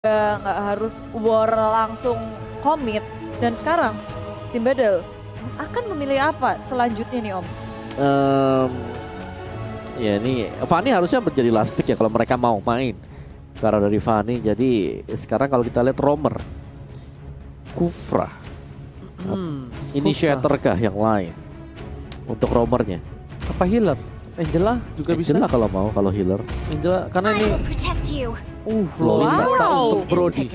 nggak harus war langsung komit. Dan sekarang tim Battle akan memilih apa selanjutnya nih Om? Ya ini Fanny harusnya menjadi last pick ya kalau mereka mau main. Karena dari Fanny, jadi sekarang kalau kita lihat Romer, Kufra, Initiator kah yang lain untuk Romernya? Apa healer? Angela juga bisa. Angela kalau mau, kalau healer. Angela karena ini Lolita. Lolita Wow. untuk Brody.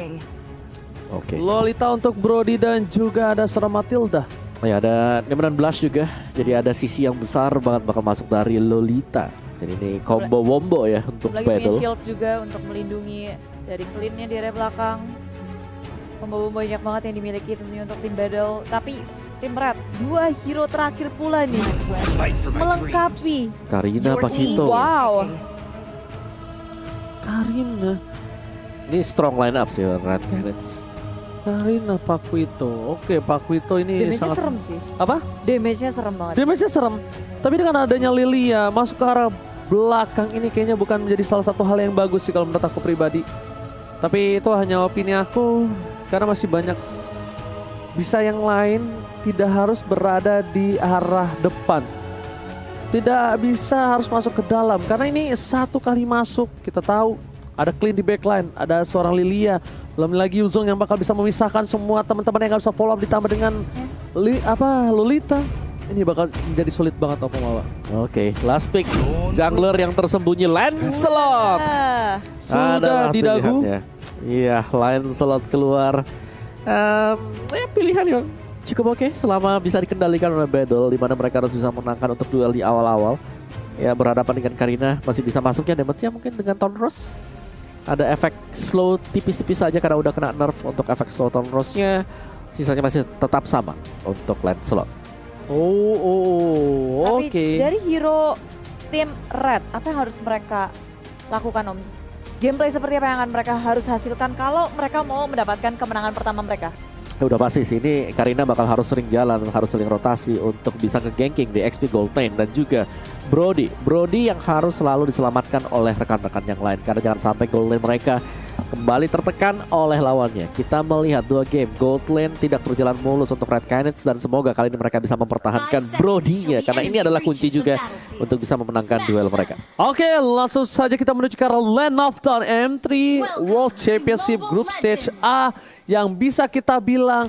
Oke. Lolita untuk Brody dan juga ada seorang Matilda. Ya ada Nemenan Blush juga. Jadi ada sisi yang besar banget bakal masuk dari Lolita. Jadi ini combo wombo ya untuk Lagi punya battle. shield juga untuk melindungi dari cleannya di area belakang. Combo banyak banget yang dimiliki tentunya untuk tim Battle. Tapi tim Red, dua hero terakhir pula nih melengkapi. Karina Pakito. Wow. Karina. Ini strong line up sih Red Canids. Karina Pakuito. Oke, Pakuito ini Damage-nya sangat serem sih. apa? Damage-nya serem banget. Damage-nya serem. Tapi dengan adanya Lilia masuk ke arah belakang ini kayaknya bukan menjadi salah satu hal yang bagus sih kalau menurut aku pribadi. Tapi itu hanya opini aku karena masih banyak bisa yang lain tidak harus berada di arah depan. Tidak bisa harus masuk ke dalam karena ini satu kali masuk kita tahu ada clean di backline, ada seorang Lilia, belum lagi Yuzong yang bakal bisa memisahkan semua teman-teman yang nggak bisa follow up ditambah dengan Lolita. Ini bakal menjadi sulit banget Oppo Mawa. Oke, last pick jungler yang tersembunyi Lancelot. Sudah di dagu. pilihannya. Iya, Lancelot keluar. Pilihan yang cukup oke selama bisa dikendalikan oleh Battle, di mana mereka harus bisa menangkan untuk duel di awal-awal. Ya berhadapan dengan Karina masih bisa masuknya damage-nya mungkin dengan Tonros. Ada efek slow tipis-tipis saja karena udah kena nerf untuk efek slow Tonrosnya. Sisanya masih tetap sama untuk Lancelot. Tapi Oke. dari hero tim Red, apa yang harus mereka lakukan Om? Gameplay seperti apa yang akan mereka harus hasilkan kalau mereka mau mendapatkan kemenangan pertama mereka? Ya udah pasti sih ini Karina bakal harus sering jalan, harus sering rotasi untuk bisa nge-ganking di XP Gold 10 dan juga Brody yang harus selalu diselamatkan oleh rekan-rekan yang lain karena jangan sampai gold lane mereka kembali tertekan oleh lawannya. Kita melihat dua game gold lane tidak berjalan mulus untuk Red Canids dan semoga kali ini mereka bisa mempertahankan Brody-nya karena ini adalah kunci juga untuk bisa memenangkan duel mereka. Oke, langsung saja kita menuju ke arah Land of Dawn M3 World Championship Group Stage A yang bisa kita bilang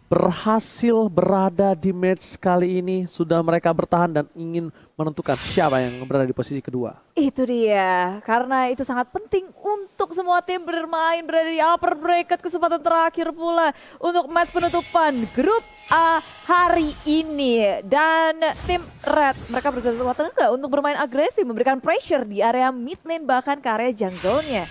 berhasil berada di match kali ini. Sudah mereka bertahan dan ingin menentukan siapa yang berada di posisi kedua. Itu dia, karena itu sangat penting untuk semua tim bermain berada di upper bracket kesempatan terakhir pula untuk match penutupan grup A hari ini. Dan tim Red, mereka berusaha sekuat tenaga untuk bermain agresif, memberikan pressure di area mid lane bahkan ke area jungle-nya.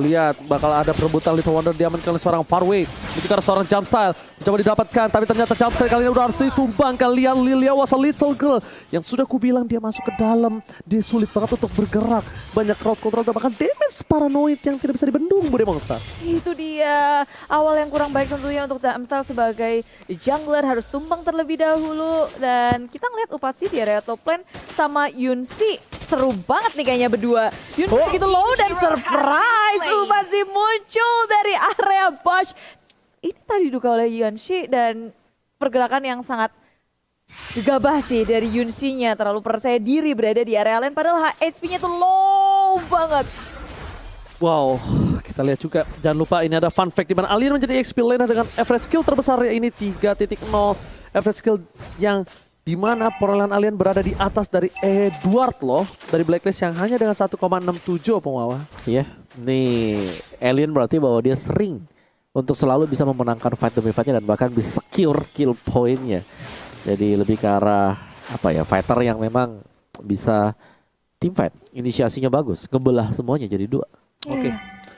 Lihat bakal ada perebutan Little Wonder diamankan oleh seorang Farway. Itu karena seorang jump style mencoba didapatkan, tapi ternyata jump style kali ini udah harus ditumbangkan. Lihat Lilia was a little girl yang sudah kubilang dia masuk ke dalam, dia sulit banget untuk bergerak. Banyak crowd control dan bahkan damage paranoid yang tidak bisa dibendung Bude Monster. Itu dia, awal yang kurang baik tentunya untuk Damsel sebagai jungler harus tumbang terlebih dahulu. Dan kita ngeliat Upatsi di area top lane sama Yunsi. Seru banget nih kayaknya berdua. Yunsi begitu low dan surprise Upatsi muncul dari area bush. Ini tadi diduga oleh Yunsi dan pergerakan yang sangat gegabah sih dari Yunsi-nya. Terlalu percaya diri berada di area lane padahal HP-nya tuh low banget. Wow, kita lihat juga. Jangan lupa ini ada fun fact di mana Alien menjadi XP laner dengan average skill terbesar ya ini 3.0. Average skill yang dimana perolehan Alien berada di atas dari Edward loh. Dari Blacklist yang hanya dengan 1,67 Pengawa. Iya, nih Alien berarti bahwa dia sering untuk selalu bisa memenangkan fight demi fightnya dan bahkan bisa secure kill point-nya. Jadi lebih ke arah apa ya, fighter yang memang bisa team fight, inisiasinya bagus, ngebelah semuanya jadi dua. Oke.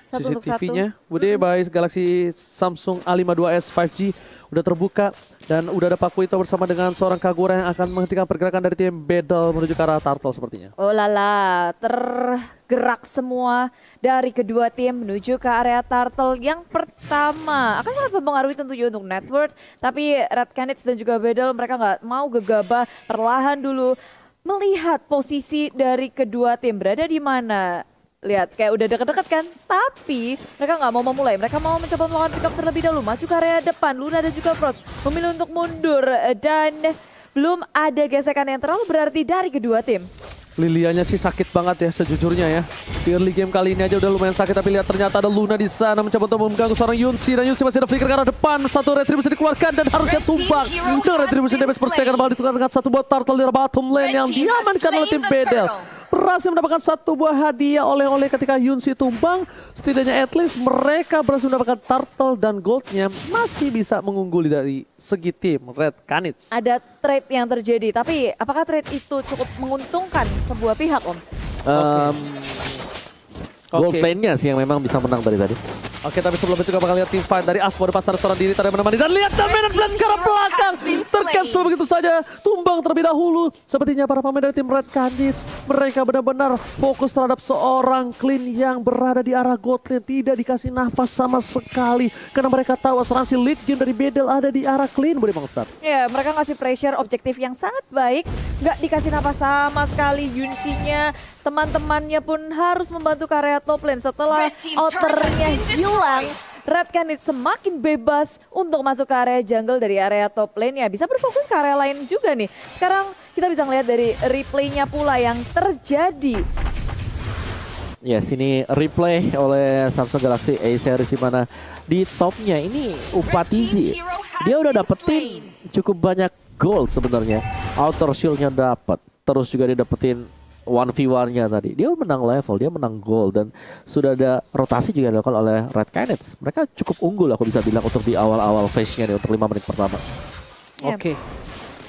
Satu untuk CCTV-nya Bude by Galaxy Samsung A52s 5G udah terbuka dan udah ada Pakuito bersama dengan seorang Kagura yang akan menghentikan pergerakan dari tim Battle menuju ke arah Turtle sepertinya. Oh lala, tergerak semua dari kedua tim menuju ke area Turtle. Yang pertama akan sangat mempengaruhi tentunya untuk network, tapi Red Canids dan juga Battle mereka nggak mau gegabah, perlahan dulu melihat posisi dari kedua tim berada di mana. Lihat, kayak udah deket-deket kan. Tapi mereka nggak mau memulai. Mereka mau mencoba melawan pick up terlebih dahulu. Maju ke area depan. Luna dan juga Frost memilih untuk mundur. Dan belum ada gesekan yang terlalu berarti dari kedua tim. Lilianya sih sakit banget ya sejujurnya ya. Di early game kali ini aja udah lumayan sakit, tapi lihat ternyata ada Luna di sana mencoba untuk mengganggu seorang Yunsi, dan Yunsi masih ada flicker ke arah depan. Satu retribusi dikeluarkan dan harusnya tumbang. Dengan retribusi damage per second bakal ditukar dengan satu buah turtle di bottom lane yang diamankan oleh tim Bedel. Berhasil mendapatkan satu buah hadiah oleh-oleh ketika Yunsi tumbang. Setidaknya at least mereka berhasil mendapatkan turtle dan goldnya masih bisa mengungguli dari segi tim Red Canids. Ada trade yang terjadi, tapi apakah trade itu cukup menguntungkan sebuah pihak, Om? Gold lane-nya sih yang memang bisa menang dari tadi. Oke, tapi sebelum itu juga bakal lihat tim fight dari Asmo depan sana seorang diri tadi menemani, dan lihat Dominant Blast ke arah belakang tercancel begitu saja, tumbang terlebih dahulu. Sepertinya para pemain dari tim Red Canids mereka benar-benar fokus terhadap seorang Clean yang berada di arah gold lane, tidak dikasih nafas sama sekali karena mereka tahu asuransi lead game dari Bedel ada di arah Clean, boleh Bang Ustad. Ya, mereka ngasih pressure objektif yang sangat baik, nggak dikasih nafas sama sekali. Yunsi-nya, teman-temannya pun harus membantu ke area top lane setelah outernya hilang. Red Canids semakin bebas untuk masuk ke area jungle dari area top lane, ya bisa berfokus ke area lain juga nih. Sekarang kita bisa melihat dari replaynya pula yang terjadi. Ya, sini replay oleh Samsung Galaxy A series di mana di topnya ini Upatizi. Dia udah dapetin cukup banyak gold sebenarnya. Outer shield-nya dapat. Terus juga dia dapetin 1v1-nya tadi. Dia menang level, dia menang gold, dan sudah ada rotasi juga dilakukan oleh Red Canids. Mereka cukup unggul aku bisa bilang untuk di awal-awal phase-nya nih, untuk 5 menit pertama. Ya. Oke.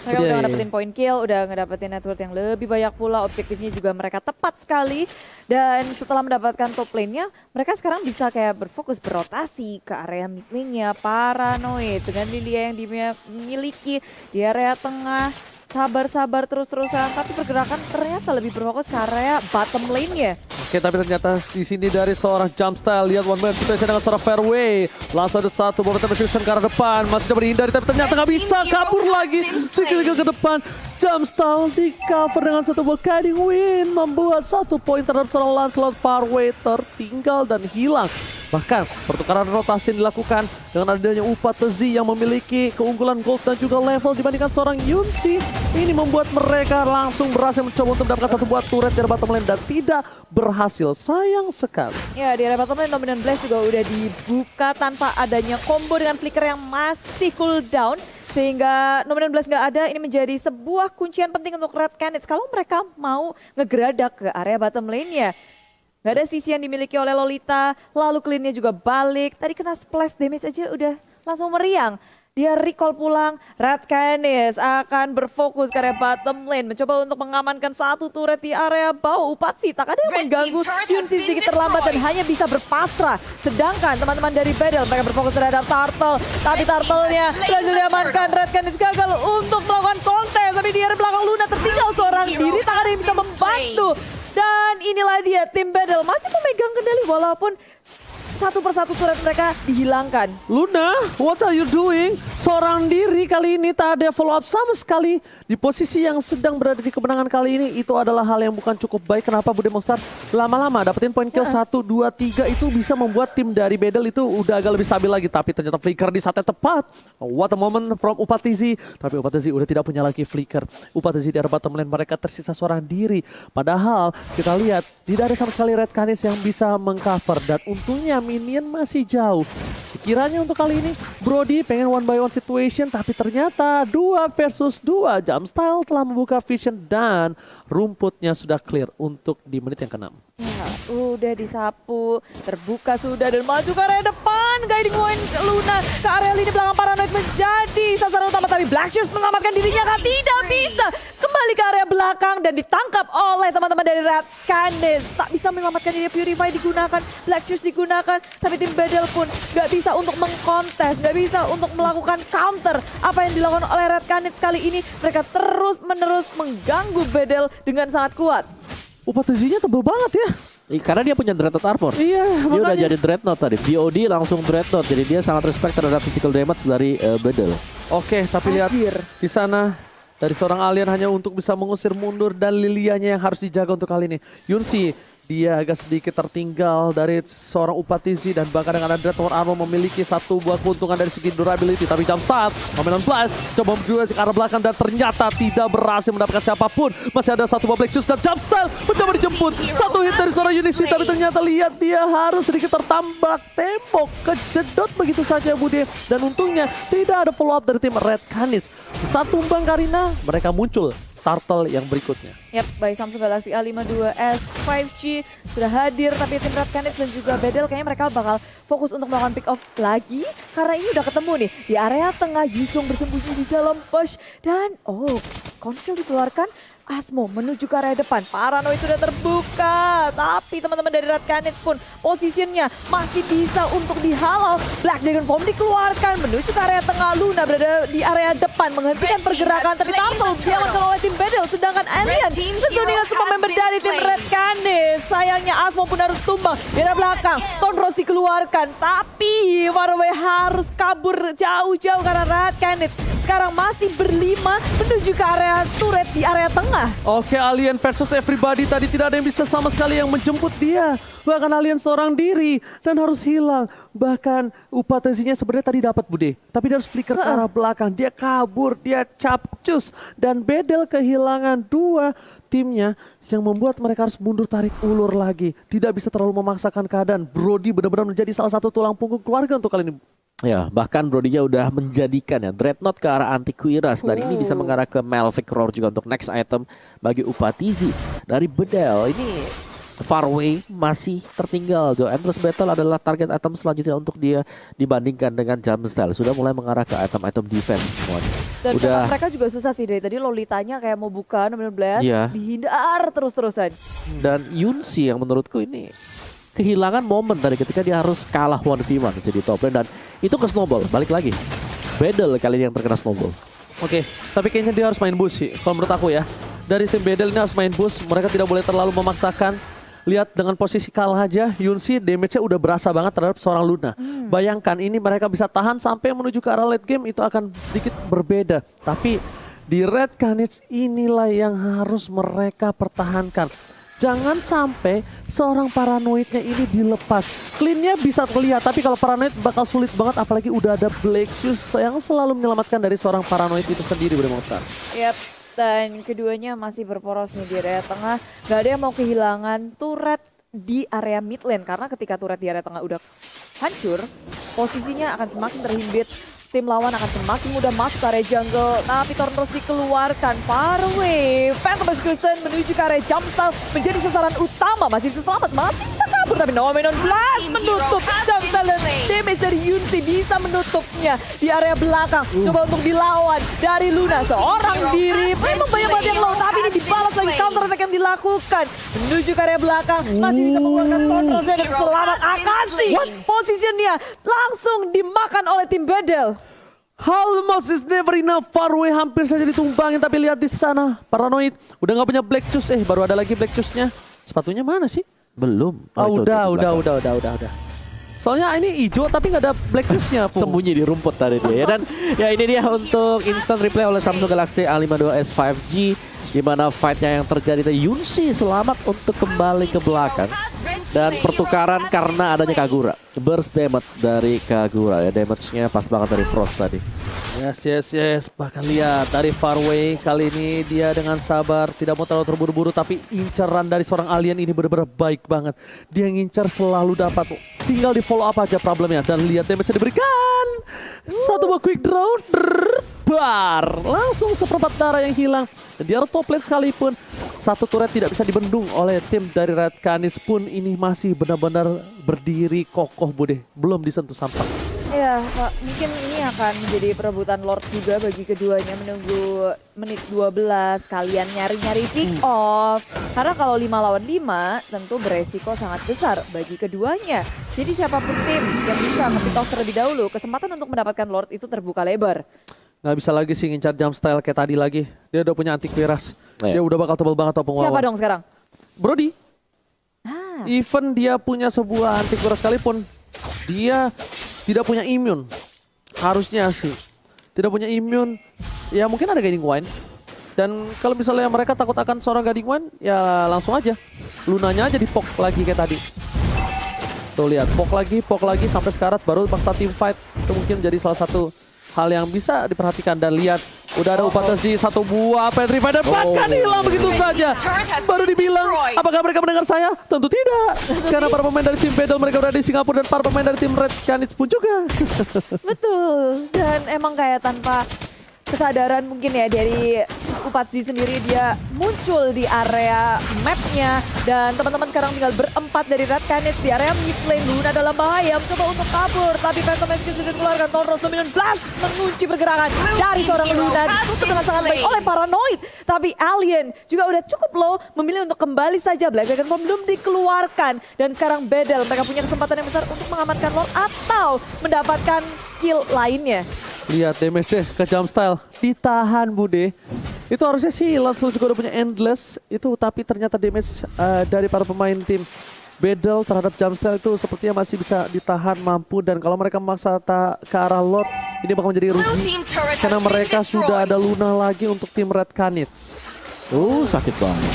Mereka udah ngedapetin point kill, udah ngedapetin network yang lebih banyak pula. Objektifnya juga mereka tepat sekali. Dan setelah mendapatkan top lane-nya, mereka sekarang bisa kayak berfokus berotasi ke area mid lane-nya. Paranoid dengan Lilia yang dimiliki di area tengah. Sabar-sabar terus-terusan, tapi pergerakan ternyata lebih berfokus ke area bottom lane-nya. Oke, tapi ternyata di sini dari seorang jump style, lihat one man situation dengan seorang fairway. Langsung ada satu momentum execution ke arah depan, masih coba dihindari tapi ternyata nggak bisa, kabur lagi. Skill ke depan, jump style di cover dengan satu buah guiding win, membuat 1 poin terhadap seorang Lancelot. Fairway tertinggal dan hilang. Bahkan pertukaran rotasi dilakukan dengan adanya Upatizi yang memiliki keunggulan gold dan juga level dibandingkan seorang Yunsi. Ini membuat mereka langsung berhasil mencoba untuk mendapatkan satu buah turret dari bottom lane dan tidak berhasil. Sayang sekali. Ya, di area bottom lane Dominant Blast juga udah dibuka tanpa adanya combo dengan flicker yang masih cooldown. Sehingga Dominant Blast nggak ada, ini menjadi sebuah kuncian penting untuk Red Canids kalau mereka mau ngegeradak ke area bottom lane-nya. Gak ada sisi yang dimiliki oleh Lolita, lalu clean-nya juga balik. Tadi kena splash damage aja udah langsung meriang. Dia recall pulang, Red Canids akan berfokus ke area bottom lane. Mencoba untuk mengamankan satu turret di area bawah. Upatzi tak ada yang mengganggu, Yunsi sedikit terlambat dan hanya bisa berpasrah. Sedangkan teman-teman dari Bedel mereka berfokus terhadap Turtle. Tapi Turtle-nya berhasil diamankan. Red Canids gagal untuk melakukan kontes. Tapi di area belakang Luna tertinggal seorang diri, tak ada yang bisa membantu. Dan inilah dia tim Bedel masih memegang kendali walaupun satu persatu turret mereka dihilangkan. Luna, what are you doing? Seorang diri kali ini tak ada follow up sama sekali. Di posisi yang sedang berada di kemenangan kali ini, itu adalah hal yang bukan cukup baik. Kenapa Bude Monster lama-lama dapetin poin kill 1, 2, 3 itu bisa membuat tim dari Bedel itu udah agak lebih stabil lagi. Tapi ternyata flicker di saat yang tepat. What a moment from Upatizi. Tapi Upatizi udah tidak punya lagi flicker. Upatizi di arah bottom lane mereka tersisa seorang diri. Padahal kita lihat tidak ada sama sekali Red Canids yang bisa mengcover. Dan untungnya minion masih jauh. Kiranya untuk kali ini Brody pengen 1-by-1 situation, tapi ternyata 2 versus 2. Jump style telah membuka vision dan rumputnya sudah clear untuk di menit yang ke-6. Ya, udah disapu, terbuka sudah dan maju ke area depan. Guiding point Luna ke area lini belakang. Paranoid menjadi sasaran utama, tapi Black Shoes mengamankan dirinya kan tidak bisa. Kembali ke area belakang dan ditangkap oleh teman-teman dari Red Canids. Tak bisa menyelamatkan diri, Purify digunakan, Black Shoes digunakan, tapi tim Bedel pun gak bisa untuk mengkontes, gak bisa untuk melakukan counter apa yang dilakukan oleh Red Canids kali ini. Mereka terus-menerus mengganggu Bedel dengan sangat kuat. Upatizinya tebel banget ya. Karena dia punya Dreadnought Armor. Iya, dia udah jadi Dreadnought tadi. VOD langsung Dreadnought. Jadi dia sangat respect terhadap physical damage dari Bedel. Oke, tapi lihat di sana dari seorang alien hanya untuk bisa mengusir mundur dan Lilianya yang harus dijaga untuk kali ini. Yunsi Dia agak sedikit tertinggal dari seorang Upatizi dan bahkan dengan ada Dreadnought Armor memiliki satu buah keuntungan dari segi durability. Tapi Jumpstart, Momentum Blast, coba menuju ke arah belakang dan ternyata tidak berhasil mendapatkan siapapun. Masih ada satu buah Black Shoes dan Jumpstart mencoba dijemput. Satu hit dari seorang Unisi, tapi ternyata lihat dia harus sedikit tertambak tembok. Kejedot begitu saja Bude. Dan untungnya tidak ada follow up dari tim Red Canids. Saat tumbang Karina, mereka muncul turtle yang berikutnya. Yap, baik Samsung Galaxy A52s 5G sudah hadir, tapi tim Red Canids dan juga Bedel kayaknya mereka bakal fokus untuk melakukan pick off lagi karena ini udah ketemu nih di area tengah. Yuzhong bersembunyi di dalam push dan konsil dikeluarkan. Asmo menuju ke area depan, Paranoid sudah terbuka, tapi teman-teman dari Red Canids pun posisinya masih bisa untuk dihalau. Black Dragon Form dikeluarkan menuju ke area tengah. Luna berada di area depan menghentikan pergerakan, tapi Turtle diamankan oleh tim Bedel, sedangkan Alien tersuningan semua member dari tim Red Canids. Sayangnya Asmo pun harus tumbang di area belakang. Tonros dikeluarkan, tapi Faraway harus kabur jauh-jauh karena Red Canids sekarang masih berlima menuju ke area turret di area tengah. Oke, Alien versus everybody. Tadi tidak ada yang bisa sama sekali yang menjemput dia. Bahkan Alien seorang diri dan harus hilang. Bahkan Upatizinya sebenarnya tadi dapat Bude, tapi dia harus flicker ke arah belakang. Dia kabur, dia capcus. Dan Bedel kehilangan dua timnya yang membuat mereka harus mundur tarik ulur lagi. Tidak bisa terlalu memaksakan keadaan. Brody benar-benar menjadi salah satu tulang punggung keluarga untuk kali ini. Ya, bahkan Brody-nya udah menjadikan ya Dreadnought ke arah Antiquiras dan ini bisa mengarah ke Malphite Roar juga untuk next item bagi Upatizi dari Bedel. Ini Faraway masih tertinggal. The Endless Battle adalah target item selanjutnya untuk dia dibandingkan dengan Jumpstyle. Sudah mulai mengarah ke item-item defense semuanya. Dan mereka juga susah sih dari tadi Lolitanya kayak mau buka 16 dihindar terus-terusan. Dan Yunsi yang menurutku ini kehilangan momen tadi ketika dia harus kalah 1v1 jadi top lane dan itu ke snowball. Balik lagi Bedel kali ini yang terkena snowball. Oke, tapi kayaknya dia harus main boost sih kalau menurut aku ya. Dari tim Bedel ini harus main boost. Mereka tidak boleh terlalu memaksakan. Lihat dengan posisi kalah aja, Yunsi damage-nya udah berasa banget terhadap seorang Luna. Bayangkan ini mereka bisa tahan sampai menuju ke arah late game, itu akan sedikit berbeda. Tapi di Red Canids inilah yang harus mereka pertahankan. Jangan sampai seorang Paranoidnya ini dilepas. Cleannya bisa terlihat, tapi kalau Paranoid bakal sulit banget. Apalagi udah ada Black Shoes yang selalu menyelamatkan dari seorang Paranoid itu sendiri, Bro Mokhtar. Yap, dan keduanya masih berporos nih di area tengah. Gak ada yang mau kehilangan turret di area mid lane. Karena ketika turret di area tengah udah hancur, posisinya akan semakin terhimpit. Tim lawan akan semakin mudah masuk ke area jungle, tapi Tornros dikeluarkan. Faraway, Phantom Execution menuju ke area Jumpstyle menjadi sasaran utama. Masih bisa selamat, masih bisa kabur, tapi Nomenon Blast menutup Jumpstyle dan damage dari Yunsi bisa menutupnya di area belakang. Coba untuk dilawan dari Luna, seorang diri. Memang banyak banget yang low, tapi ini dibalas lagi counter attack yang dilakukan. Menuju ke area belakang, masih bisa mengeluarkan Tornros dan selamat Akashi. Posisinya langsung dimakan oleh tim Bedel. Almost is never enough. Faraway hampir saja ditumbangin, tapi lihat di sana Paranoid udah nggak punya Black Shoes. Baru ada lagi Black Shoes-nya. Sepatunya mana sih? Belum. Udah. Soalnya ini hijau tapi nggak ada Black Shoes-nya. Sembunyi di rumput tadi dia ya. Dan ya ini dia untuk instant replay oleh Samsung Galaxy A52s 5G. Di mana fight-nya yang terjadi tadi, Yunsi selamat untuk kembali ke belakang. Dan pertukaran karena adanya Kagura. Burst damage dari Kagura ya, damage-nya pas banget dari Frost tadi. Yes. Bahkan lihat dari Faraway kali ini dia dengan sabar, tidak mau terlalu terburu-buru, tapi inceran dari seorang Alien ini benar-benar baik banget. Dia ngincar selalu dapat, tinggal di follow up aja problemnya. Dan lihat damage yang diberikan. Satu buah quick draw, bar. Langsung seperempat darah yang hilang. Dan di arah top lane sekalipun, satu turret tidak bisa dibendung oleh tim dari Red Canids pun ini masih benar-benar berdiri kokoh Bude. Belum disentuh Samsung. Ya, mungkin ini akan menjadi perebutan Lord juga bagi keduanya, menunggu menit 12 kalian nyari-nyari pick off. Karena kalau 5 lawan 5 tentu beresiko sangat besar bagi keduanya. Jadi siapapun tim yang bisa nge-pick off terlebih dahulu, kesempatan untuk mendapatkan Lord itu terbuka lebar. Nggak bisa lagi sih ngincar Jumpstyle kayak tadi lagi. Dia udah punya Antiquiras. Dia udah bakal tebal banget topeng Siapa dong sekarang? Brody. Even dia punya sebuah Antiquiras sekalipun, dia tidak punya immune. Harusnya sih. Tidak punya immune. Ya mungkin ada Guiding Wind. Dan kalau misalnya mereka takut akan seorang Guiding One, ya langsung aja. Lunanya aja dipok lagi kayak tadi. Tuh lihat, pok lagi sampai sekarat baru paksa team fight. Itu mungkin menjadi salah satu hal yang bisa diperhatikan. Dan lihat, udah ada Upatesi satu buah Petrify dan bahkan hilang begitu saja. Baru dibilang, apakah mereka mendengar saya? Tentu tidak. Karena para pemain dari tim Battle mereka berada di Singapura dan para pemain dari tim Red Canids pun juga. Betul, dan emang kayak tanpa kesadaran mungkin ya dari Upatsi sendiri, dia muncul di area mapnya dan teman-teman sekarang tinggal berempat dari Red Canids di area mid lane. Luna dalam bahaya, mencoba untuk kabur, tapi Phantom Magic sudah dikeluarkan. Tonros Dominion Blast mengunci pergerakan dari seorang Luna, ditutup dengan sangat baik oleh Paranoid, tapi Alien juga udah cukup low, memilih untuk kembali saja. Black Dragon Bomb belum dikeluarkan dan sekarang Battle mereka punya kesempatan yang besar untuk mengamankan Lord atau mendapatkan kill lainnya. Lihat damage-nya ke Jumpstyle, ditahan Bude. Itu harusnya sih Lancel juga udah punya Endless itu, tapi ternyata damage dari para pemain tim Battle terhadap Jumpstyle itu sepertinya masih bisa ditahan mampu. Dan kalau mereka memaksa ke arah Lord, ini bakal menjadi rugi karena mereka sudah ada Luna lagi untuk tim Red Canids. Sakit banget.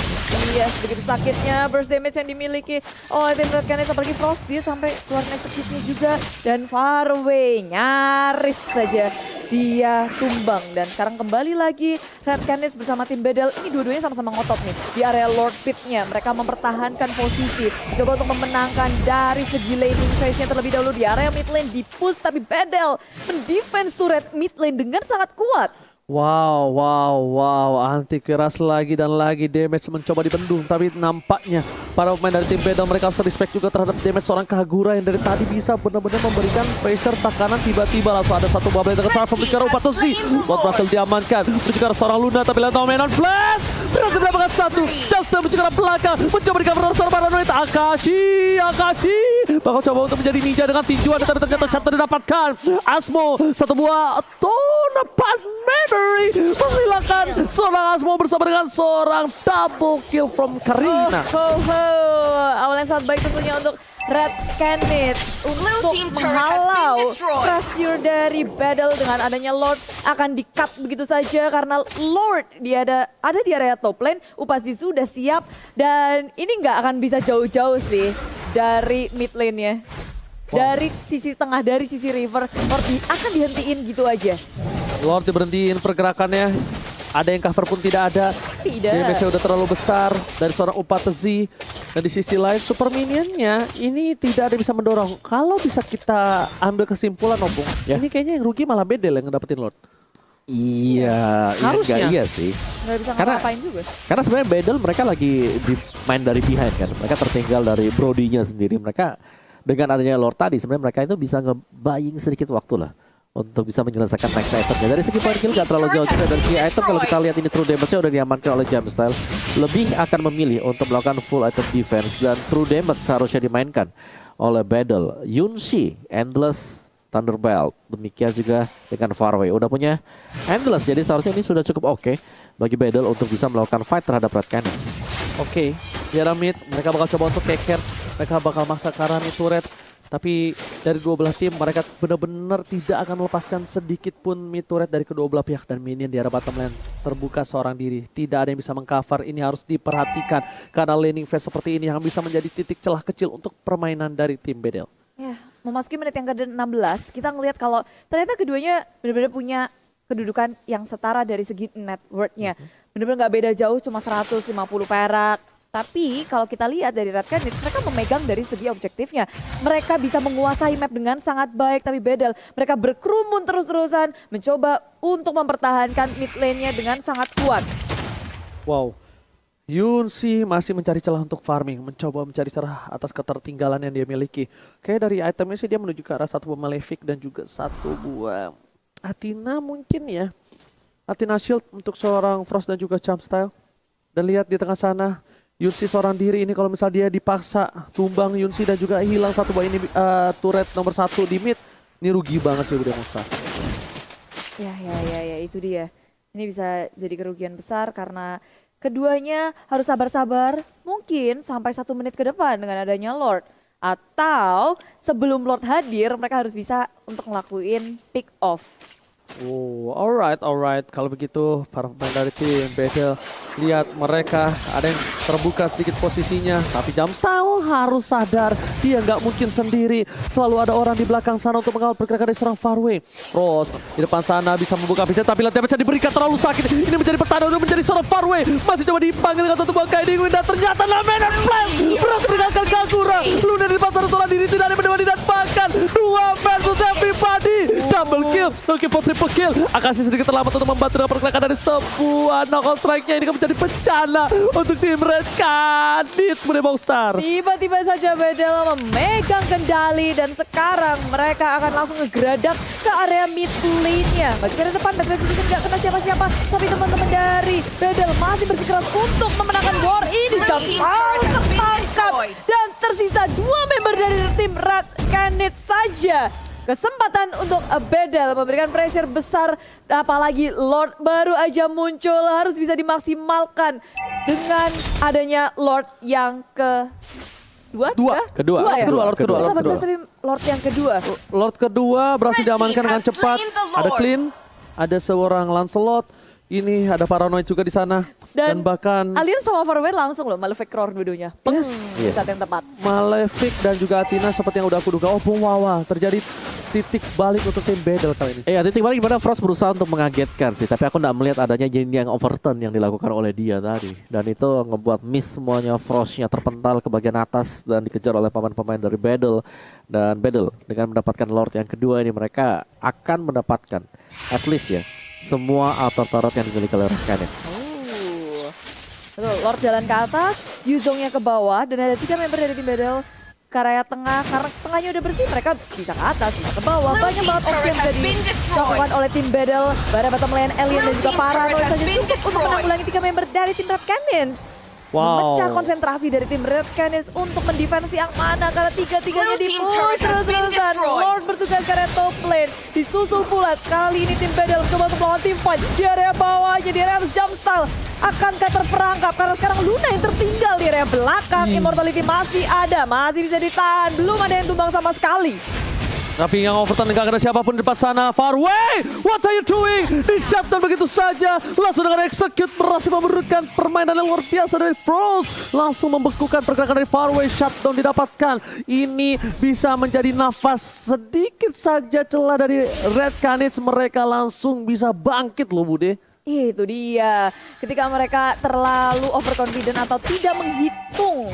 Iya, begitu sakitnya burst damage yang dimiliki oleh tim Red Canids, apalagi Frost dia sampai keluarin execute-nya juga. Dan Faraway nyaris saja dia tumbang. Dan sekarang kembali lagi Red Canids bersama tim Battle. Ini dua-duanya sama-sama ngotot nih di area Lord Pit-nya. Mereka mempertahankan posisi, coba untuk memenangkan dari segi laning phase-nya terlebih dahulu. Di area mid lane di-push, tapi Battle mendefense turret mid lane dengan sangat kuat. Wow, anti keras lagi dan lagi damage mencoba dibendung, tapi nampaknya para pemain dari tim Battle mereka harus respect juga terhadap damage seorang Kagura yang dari tadi bisa benar-benar memberikan pressure tekanan. Tiba-tiba langsung ada satu bubble yang terkena pembicara Upatesi. Bot berhasil diamankan, mencegah seorang Luna, tapi lihat Menon Flash berhasil mendapatkan satu. Justin mencegah belakang, mencoba di-cover seorang Paranoid. Akashi bakal coba untuk menjadi ninja dengan tinjuan, tapi ternyata chapter didapatkan. Asmo satu buah Tonapan Memory menghilangkan seorang Asmo bersama dengan seorang double kill from Karina. Awal yang sangat baik tentunya untuk Red Canids untuk menghalau pressure dari Battle. Dengan adanya Lord akan di-cut begitu saja karena Lord dia ada di area top lane. Upatsi sudah siap dan ini nggak akan bisa jauh-jauh sih dari mid lane-nya. Dari sisi tengah, dari sisi river, Lord akan dihentiin gitu aja. Lord diberhentiin pergerakannya, ada yang cover pun tidak ada. Damage-nya udah terlalu besar dari seorang Upatesi. Dan di sisi lain Super Minion-nya ini tidak ada yang bisa mendorong. Kalau bisa kita ambil kesimpulan Opung, ini kayaknya yang rugi malah Bedel yang ngedapetin Lord. Iya, harusnya. iya sih. Nggak bisa ngapain juga. Karena sebenarnya Battle mereka lagi main dari behind kan. Mereka tertinggal dari Brody-nya sendiri. Mereka dengan adanya Lord tadi sebenarnya mereka itu bisa nge-buying sedikit waktu lah untuk bisa menyelesaikan next itemnya. Dari segi poin kill gak terlalu jauh juga. Dari segi item kalau kita lihat ini true damage-nya udah diamankan oleh Jumpstyle. Lebih akan memilih untuk melakukan full item defense. Dan true damage seharusnya dimainkan oleh Battle. Yunshi, Endless, Thunderbelt. Demikian juga dengan Faraway. Udah punya Endless, jadi seharusnya ini sudah cukup oke bagi Battle untuk bisa melakukan fight terhadap Red Canids. Oke, di arah mid mereka bakal coba untuk take care. Mereka bakal maksa Karani turret. Tapi dari dua belah tim mereka benar-benar tidak akan melepaskan sedikit pun mid turret dari kedua belah pihak. Dan minion di arah bottom lane terbuka seorang diri. Tidak ada yang bisa mengcover, ini harus diperhatikan. Karena laning phase seperti ini yang bisa menjadi titik celah kecil untuk permainan dari tim Bedel. Ya, memasuki menit yang ke-16 kita ngelihat kalau ternyata keduanya benar-benar punya kedudukan yang setara dari segi net worth-nya. Benar-benar nggak beda jauh, cuma 150 perak. Tapi kalau kita lihat dari Red Canids, mereka memegang dari segi objektifnya. Mereka bisa menguasai map dengan sangat baik, tapi Battle mereka berkerumun terus-terusan mencoba untuk mempertahankan mid lane-nya dengan sangat kuat. Wow, Yunshi masih mencari celah untuk farming, mencoba mencari celah atas ketertinggalan yang dia miliki. Kayak dari itemnya sih dia menuju ke arah satu buah Malefic dan juga satu buah Athena mungkin ya. Athena Shield untuk seorang Frost dan juga Jumpstyle. Dan lihat di tengah sana, Yunshi seorang diri ini kalau misal dia dipaksa tumbang Yunshi dan juga hilang satu buah ini turret nomor 1 di mid. Ini rugi banget sih udah Musa. Ya itu dia. Ini bisa jadi kerugian besar karena keduanya harus sabar-sabar mungkin sampai 1 menit ke depan dengan adanya Lord. Atau sebelum Lord hadir mereka harus bisa untuk ngelakuin pick off. Oh, alright. Kalau begitu para pemain dari tim Battle, lihat mereka ada yang terbuka sedikit posisinya, tapi Jamstyle harus sadar dia nggak mungkin sendiri. Selalu ada orang di belakang sana untuk mengawal pergerakan dari seorang Farway. Rose di depan sana bisa membuka vision, tapi lihat bisa diberikan terlalu sakit. Ini menjadi pertahanan untuk menjadi seorang Farway. Masih coba dipanggil dengan satu buah guiding wind dan ternyata Lamenan Flash berhasil meninggalkan Kagura. Luna di depan sana seorang diri tidak ada berdua dan bahkan 2 versus everybody. Double kill, looking for triple kill. Akashi sedikit terlambat untuk membantu dengan pergerakan dari sebuah knockout strike-nya. Ini akan menjadi bencana untuk tim Red Canids Monster. Tiba-tiba saja Bedel memegang kendali dan sekarang mereka akan langsung ngegeradak ke area mid lane-nya. Bagi dari depan, Backblaze sedikit nggak kena siapa-siapa, tapi teman-teman dari Bedel masih bersikeras untuk memenangkan war ini. Tertangkap dan tersisa 2 member dari tim Red Canids saja. Kesempatan untuk Bedel memberikan pressure besar, apalagi Lord baru aja muncul, harus bisa dimaksimalkan dengan adanya Lord yang kedua. Lord yang kedua. Lord kedua berhasil diamankan dengan cepat. Ada Clean, ada seorang Lancelot. Ini ada Paranoid juga di sana. Dan bahkan Alien sama Farway langsung loh Malefic Roar dua-duanya. Di saat yang tepat. Malefic dan juga Athena seperti yang udah aku duga. Oh, wow, terjadi titik balik untuk tim Battle kali ini. Titik balik dimana Frost berusaha untuk mengagetkan sih. Tapi aku nggak melihat adanya yang overturn yang dilakukan oleh dia tadi. Dan itu ngebuat miss semuanya. Frostnya terpental ke bagian atas dan dikejar oleh pemain-pemain dari Battle. Dan Battle dengan mendapatkan Lord yang kedua ini, mereka akan mendapatkan at least ya semua outer turret yang dimiliki oleh Red Canids. Betul, Lord jalan ke atas, Yuzongnya ke bawah, dan ada 3 member dari tim Battle ke area tengah. Karena tengahnya udah bersih, mereka bisa ke atas, bisa ke bawah. Banyak banget opsi yang bisa dilakukan oleh tim Battle. Bara bottom lane, Alien dan juga Paranoid saja cukup untuk menanggulangi 3 member dari tim Red Canids. Memecah konsentrasi dari tim Red Canids untuk mendefensi yang mana, karena 3-3-nya di-push terus-terusan. Lord bertugas ke area top lane, disusul pula kali ini tim Battle coba untuk melawan tim Fight di area bawahnya, di area Jamstyle. Akankah terperangkap karena sekarang Luna yang tertinggal di area belakang. Immortality masih ada, masih bisa ditahan, belum ada yang tumbang sama sekali. Tapi yang overturn nggak ada siapapun di depan sana. Farway, what are you doing? Di shutdown begitu saja. Langsung dengan execute berhasil memberikan permainan yang luar biasa dari Frost. Langsung membekukan pergerakan dari Farway. Shutdown didapatkan. Ini bisa menjadi nafas sedikit saja celah dari Red Canids. Mereka langsung bisa bangkit loh Bude. Itu dia. Ketika mereka terlalu overconfident atau tidak menghitung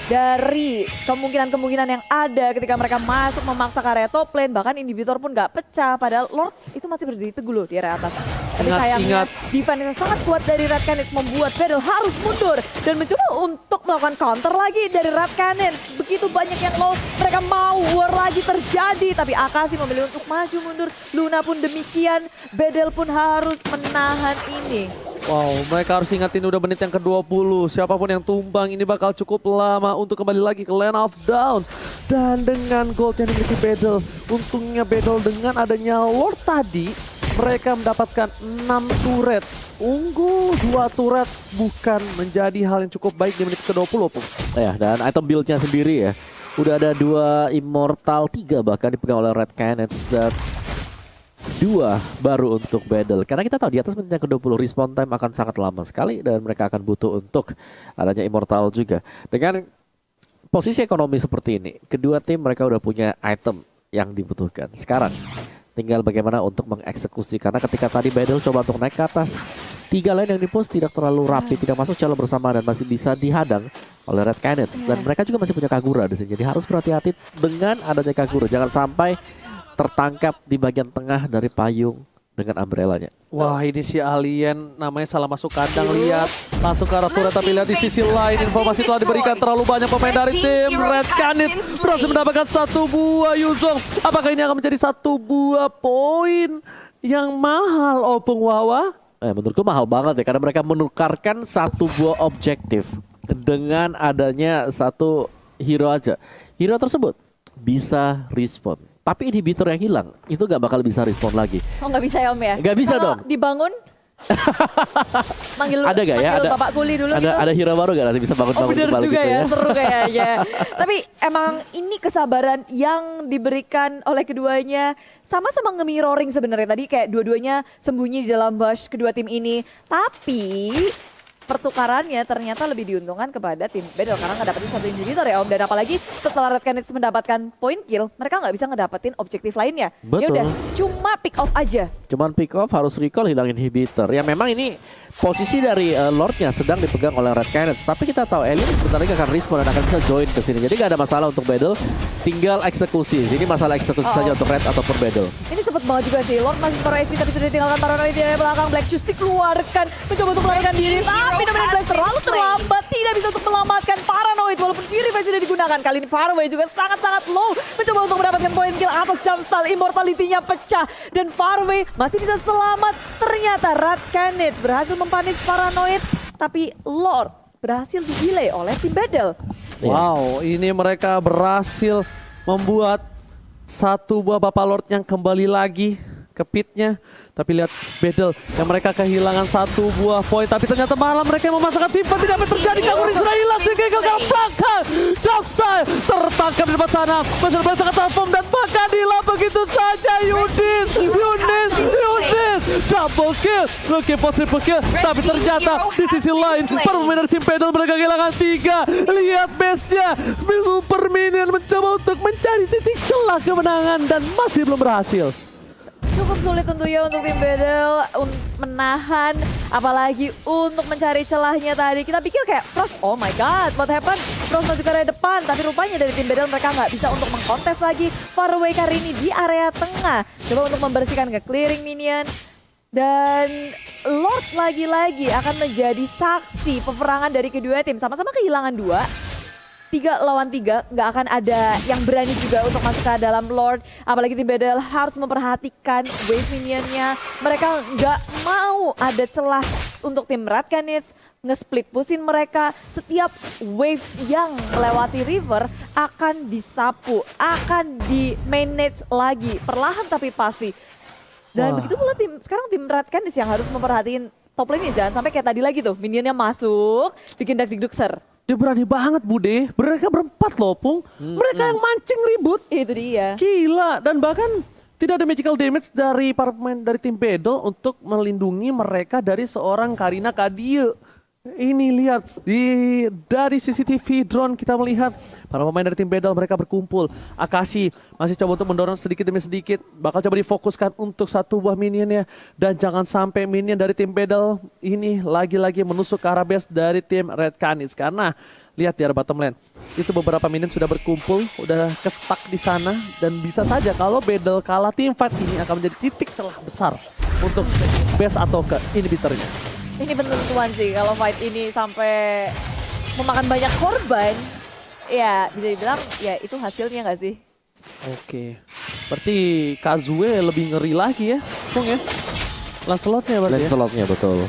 dari kemungkinan-kemungkinan yang ada ketika mereka masuk memaksa ke area top lane, bahkan inhibitor pun nggak pecah, padahal Lord itu masih berdiri teguh loh di area atas. Tapi sayangnya defense yang sangat kuat dari Red Canids membuat Battle harus mundur dan mencoba untuk melakukan counter lagi dari Red Canids. Begitu banyak yang low, mereka mau war lagi terjadi, tapi Akashi memilih untuk maju mundur. Luna pun demikian, Battle pun harus menahan ini. Wow, mereka harus ingat ini udah menit yang ke-20. Siapapun yang tumbang ini bakal cukup lama untuk kembali lagi ke Land of Dawn. Dan dengan gold yang dimiliki Battle, untungnya Battle dengan adanya Lord tadi, mereka mendapatkan 6 turret. Unggul 2 turret bukan menjadi hal yang cukup baik di menit ke-20. Ya, dan item build-nya sendiri ya. Udah ada 2 Immortal, 3 bahkan dipegang oleh Red Canids dan 2 baru untuk Battle. Karena kita tahu di atas menit yang ke-20 respawn time akan sangat lama sekali dan mereka akan butuh untuk adanya Immortal juga. Dengan posisi ekonomi seperti ini, kedua tim mereka udah punya item yang dibutuhkan. Sekarang tinggal bagaimana untuk mengeksekusi, karena ketika tadi Battle coba untuk naik ke atas, 3 lane yang dipush tidak terlalu rapi, tidak masuk secara bersama dan masih bisa dihadang oleh Red Canids. Dan mereka juga masih punya Kagura di sini. Jadi harus berhati-hati dengan adanya Kagura. Jangan sampai tertangkap di bagian tengah dari payung dengan umbrellanya. Wah, ini si Alien namanya salah masuk kandang. Lihat langsung ke arah turret, tapi lihat di sisi lain informasi telah diberikan. Terlalu banyak pemain dari tim Red Canids berhasil mendapatkan 1 buah Yuzong. Apakah ini akan menjadi 1 buah poin yang mahal, Opung Wawa? Menurutku mahal banget ya, karena mereka menukarkan 1 buah objektif dengan adanya 1 hero aja. Hero tersebut bisa respawn, tapi inhibitor yang hilang itu gak bakal bisa respon lagi. Oh, nggak bisa ya Om ya? Nggak bisa kalau dong. Dibangun Manggil Ada gak ya? manggil Bapak Kuli dulu gitu. Ada hero baru gak nanti bisa bangun-bangun bener kembali juga gitu ya, ya? seru kayaknya. Tapi emang ini kesabaran yang diberikan oleh keduanya sama-sama nge-mirroring sebenarnya. Tadi kayak dua-duanya sembunyi di dalam bush kedua tim ini. Tapi pertukarannya ternyata lebih diuntungkan kepada tim Battle karena ngedapetin satu inhibitor ya Om. Dan apalagi setelah Red Canids mendapatkan point kill, mereka nggak bisa ngedapetin objektif lainnya. Ya Betul. udah, cuma pick off aja. Cuman pick off harus recall hilang inhibitor. Ya memang ini posisi dari Lordnya sedang dipegang oleh Red Canids. Tapi kita tahu Alien sebentar lagi akan respawn dan akan bisa join ke sini. Jadi nggak ada masalah untuk Battle. Tinggal eksekusi. Ini masalah eksekusi saja untuk Red ataupun Battle. Ini cepet banget juga sih. Lord masih pro SP tapi sudah ditinggalkan Paranoid di belakang. Black Juice dikeluarkan. Mencoba untuk melarikan diri. Tapi Dominant Blast terlalu terlambat. Tidak bisa untuk menyelamatkan Paranoid. Walaupun Purify sudah digunakan. Kali ini Farway juga sangat-sangat low. Mencoba untuk mendapatkan poin kill atas Jumpstyle. Immortality-nya pecah. Dan Farway masih bisa selamat. Ternyata Red Canids berhasil mempanis Paranoid. Tapi Lord berhasil di-delay oleh tim Battle. Wow, ini mereka berhasil membuat satu buah Bapak Lord yang kembali lagi ke pitnya. Tapi lihat Battle yang mereka kehilangan satu buah poin. Tapi ternyata malah mereka yang memasangkan tim. Tidak apa yang terjadi. Kaguri sudah hilang. Sehingga gagal belakang. Jumpstyle tertangkap di depan sana. Masih sangat transform dan bahkan hilang begitu saja. Yudis. Double kill. Looking for triple kill. Tapi ternyata di sisi lain para pemain dari tim Battle mereka kehilangan 3. Lihat base-nya. Super Minion mencoba untuk mencari titik celah kemenangan dan masih belum berhasil. Cukup sulit tentunya untuk tim Battle menahan, apalagi untuk mencari celahnya tadi. Kita pikir kayak Frost, oh my god, what happened? Frost maju ke area depan, tapi rupanya dari tim Battle mereka nggak bisa untuk mengkontes lagi. Farway kali ini di area tengah, coba untuk membersihkan ke clearing minion. Dan Lord lagi-lagi akan menjadi saksi peperangan dari kedua tim. Sama-sama kehilangan 2. 3 lawan 3, nggak akan ada yang berani juga untuk masuk ke dalam Lord. Apalagi tim Battle harus memperhatikan wave minionnya. Mereka nggak mau ada celah untuk tim Red Canids nge-split pusin mereka. Setiap wave yang melewati river akan disapu, akan di-manage lagi. Perlahan tapi pasti. Dan begitu pula sekarang tim Red Canids yang harus memperhatiin top lane-nya. Jangan sampai kayak tadi lagi tuh, minionnya masuk, bikin dak-dik-dukser. Dia berani banget Bude, mereka berempat loh Pung. Mereka yang mancing ribut. Itu dia. Gila, dan bahkan tidak ada magical damage dari para pemain dari tim Battle untuk melindungi mereka dari seorang Karina Kadie. Ini lihat, dari CCTV drone kita melihat para pemain dari tim Battle mereka berkumpul. Akashi masih coba untuk mendorong sedikit demi sedikit. Bakal coba difokuskan untuk satu buah minionnya. Dan jangan sampai minion dari tim Battle ini lagi-lagi menusuk ke arah base dari tim Red Canids. Karena lihat di arah bottom lane, itu beberapa minion sudah berkumpul, udah ke-stuck di sana. Dan bisa saja kalau Battle kalah, tim fight ini akan menjadi titik celah besar untuk base atau ke inhibitornya. Ini penentuan sih kalau fight ini sampai memakan banyak korban. Ya bisa dibilang ya itu hasilnya nggak sih? Oke, berarti Kazue lebih ngeri lagi ya, Pung ya? Lancelotnya berarti ya? Lancelotnya betul.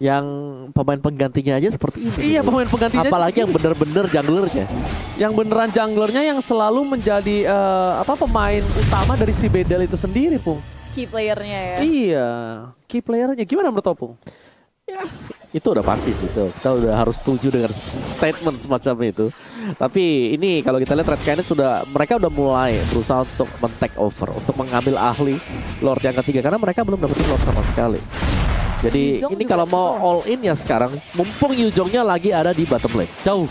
Yang pemain penggantinya aja seperti ini. Iya, pemain penggantinya. Apalagi yang bener-bener junglernya. Yang beneran junglernya yang selalu menjadi pemain utama dari si Battle itu sendiri, Pung. Key playernya ya. Iya, key playernya. Gimana menurut Opung? Ya, itu udah pasti sih tuh. Kita udah harus setuju dengan statement semacam itu. Tapi ini kalau kita lihat Red Canids mereka udah mulai berusaha untuk men-take over, untuk mengambil ahli Lord yang ketiga karena mereka belum dapetin Lord sama sekali. Jadi Yuzong ini kalau mau all in ya sekarang, mumpung Yuzongnya lagi ada di bottom lane. Jauh.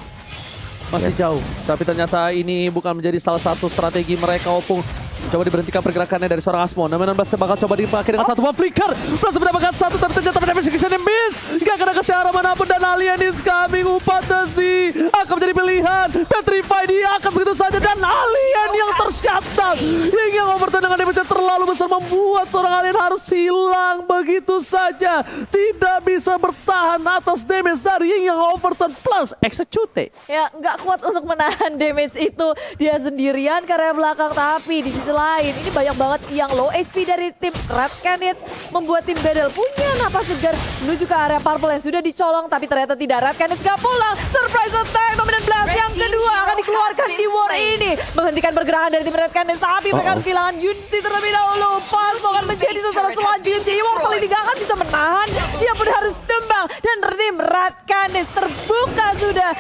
Masih jauh. Tapi ternyata ini bukan menjadi salah satu strategi mereka, Opung. Coba diberhentikan pergerakannya dari seorang Asmo. Dominant Blast bakal coba dipakai dengan satu buah flicker. Blast mendapatkan satu, tapi ternyata pada execution yang miss. Gak kena ke arah manapun dan Alien is coming. Upatasi akan menjadi pilihan. Petrify dia akan begitu saja. Dan Alien yang tersyatap. Hingga overturn dengan damage yang terlalu besar membuat seorang Alien harus hilang begitu saja. Tidak bisa bertahan atas damage dari Ying yang overturn plus execute. Ya nggak kuat untuk menahan damage itu dia sendirian karena belakang. Tapi di sisi lain ini banyak banget yang low HP dari tim Red Canids membuat tim Battle punya napas segar menuju ke area purple yang sudah dicolong tapi ternyata tidak. Red Canids gak pulang. Surprise attack, Dominant Blast Gas yang kedua akan dikeluarkan di war ini. Menghentikan pergerakan dari tim Red Canids. Tapi mereka harus kehilangan Yunsi terlebih dahulu. Pas akan menjadi sasaran selanjutnya. Immortal ini gak akan bisa menahan. Dia pun harus tumbang. Dan tim Red Canids terbuka sudah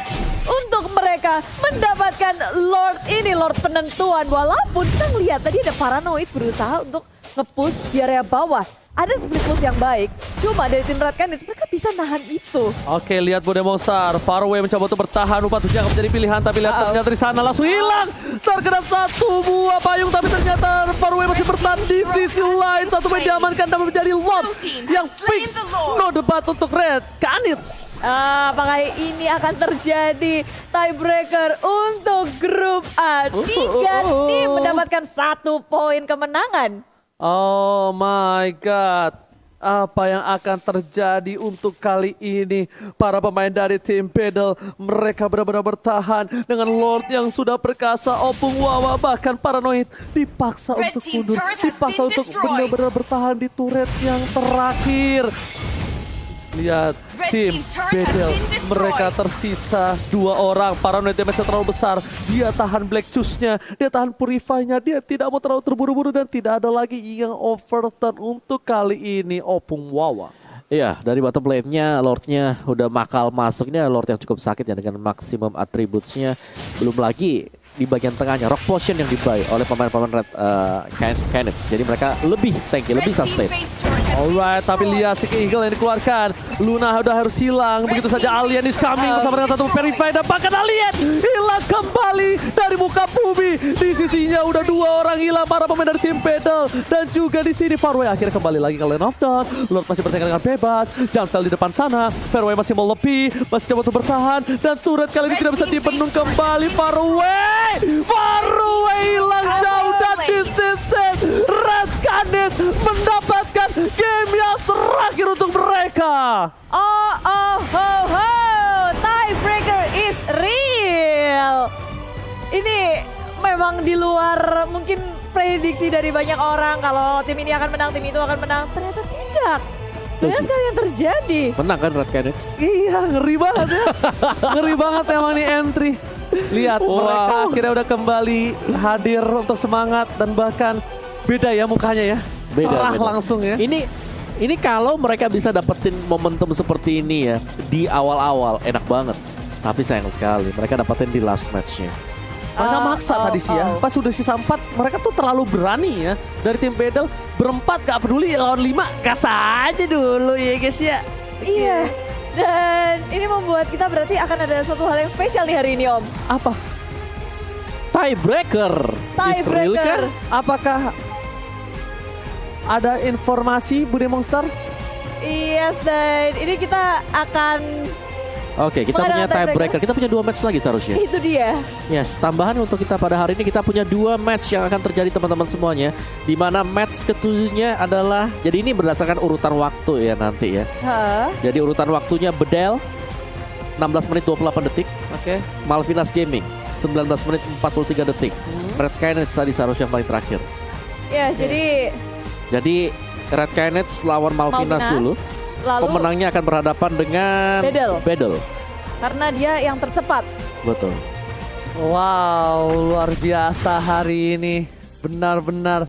untuk mereka mendapatkan Lord ini, Lord penentuan. Walaupun kita lihat tadi ada Paranoid berusaha untuk nge-push di area bawah. Ada split push yang baik, cuma dari tim Red Canids mereka bisa nahan itu. Oke, lihat Bude Monster. Faraway mencoba untuk bertahan. Upat akan menjadi pilihan, tapi lihat ternyata di sana langsung hilang. Terkena satu buah payung, tapi ternyata Faraway masih bertahan di sisi lain. Satu main diamankan dan menjadi Lord yang fix. No debat untuk Red Canids. Apakah ini akan terjadi tiebreaker untuk grup A? Tiga tim mendapatkan 1 poin kemenangan. Oh my god. Apa yang akan terjadi untuk kali ini? Para pemain dari tim Battle, mereka benar-benar bertahan dengan Lord yang sudah perkasa. Opung Wawa bahkan Paranoid dipaksa untuk mundur. Dipaksa untuk benar-benar bertahan di turret yang terakhir. Lihat tim Battle, mereka tersisa 2 orang. Paranoid damage terlalu besar. Dia tahan Black Juice-nya, dia tahan Purify-nya. Dia tidak mau terlalu terburu-buru dan tidak ada lagi yang overturn untuk kali ini Opung Wawa. Iya, dari bottom lane-nya Lord-nya udah makal masuk. Ini adalah Lord yang cukup sakit ya dengan maksimum attributes-nya. Belum lagi di bagian tengahnya Rock Potion yang dibuy oleh pemain-pemain Red Canids. Jadi mereka lebih tanky, lebih sustain. Alright, tapi lihat si Eagle yang dikeluarkan. Luna udah harus hilang. Begitu saja Alien is coming bersama dengan satu Verify. Dan bahkan Alien hilang kembali dari muka bumi. Di sisinya udah 2 orang hilang, para pemain dari tim Battle. Dan juga di sini Faraway akhirnya kembali lagi ke Lane of Dawn. Lord masih bertengkar dengan bebas. Jungle di depan sana. Faraway masih mau lebih, masih coba untuk bertahan. Dan turret kali ini tidak bisa dipenuh kembali. Faraway hilang jauh dan di sisi Red Canids mendapatkan game yang terakhir untuk mereka. Tiebreaker is real. Ini memang di luar mungkin prediksi dari banyak orang kalau tim ini akan menang, tim itu akan menang. Ternyata tidak. Ternyata sekali yang terjadi. Menang kan Red Canids? Iya, ngeri banget ya. Ngeri banget emang nih entry. Lihat, mereka akhirnya udah kembali hadir untuk semangat dan bahkan beda ya mukanya ya. Cerah langsung ya. Ini kalau mereka bisa dapetin momentum seperti ini ya di awal-awal enak banget. Tapi sayang sekali mereka dapetin di last match-nya. Mereka maksa tadi sih ya. Pas sudah sisa 4 mereka tuh terlalu berani ya. Dari tim Battle berempat gak peduli lawan 5 gas aja dulu ya guys ya. Iya. Dan ini membuat kita berarti akan ada suatu hal yang spesial nih hari ini Om. Apa? Tiebreaker. Tiebreaker. Apakah ada informasi Bude Monster? Yes, dan ini kita akan Oke, kita punya tiebreaker. Kita punya 2 match lagi seharusnya. Itu dia. Yes, tambahan untuk kita pada hari ini kita punya 2 match yang akan terjadi teman-teman semuanya. Di mana match ketujuhnya adalah, jadi ini berdasarkan urutan waktu ya nanti ya. Jadi urutan waktunya Bedel 16 menit 28 detik. Oke. Malvinas Gaming 19 menit 43 detik. Red Canids tadi seharusnya yang paling terakhir. Ya, Jadi Red Canids lawan Malvinas dulu. Lalu pemenangnya akan berhadapan dengan Battle. Karena dia yang tercepat. Betul. Wow, luar biasa hari ini. Benar-benar